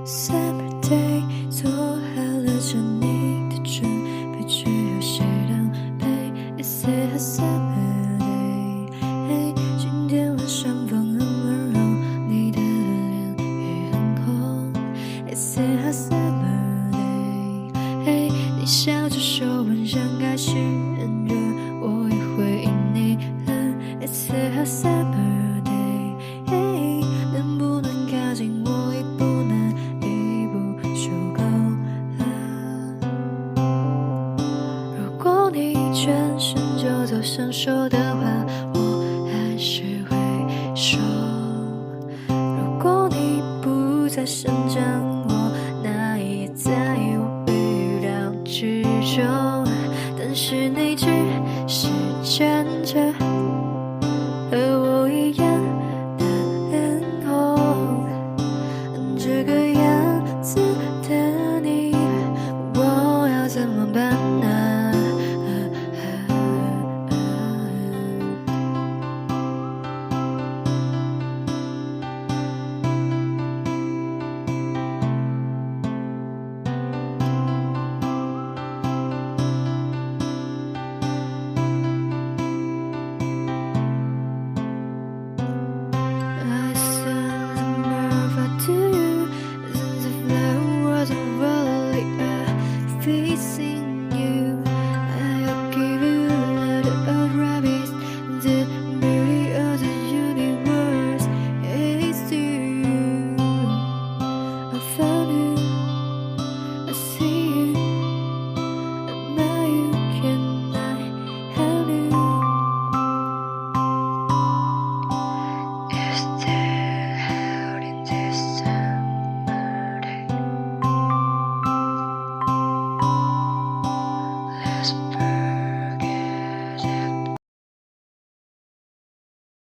Happy birthday，做好了着你的准备，只有谁当陪。It's a happy birthday，今天晚上风很温柔，你的脸也很红。It's a happy birthday，你笑着说晚上开始很热，我也会因你冷。It's a happy birthday，能不能靠近我一步呢？一步就够了。如果你转身就走想说的话，我还是会说。如果你不在身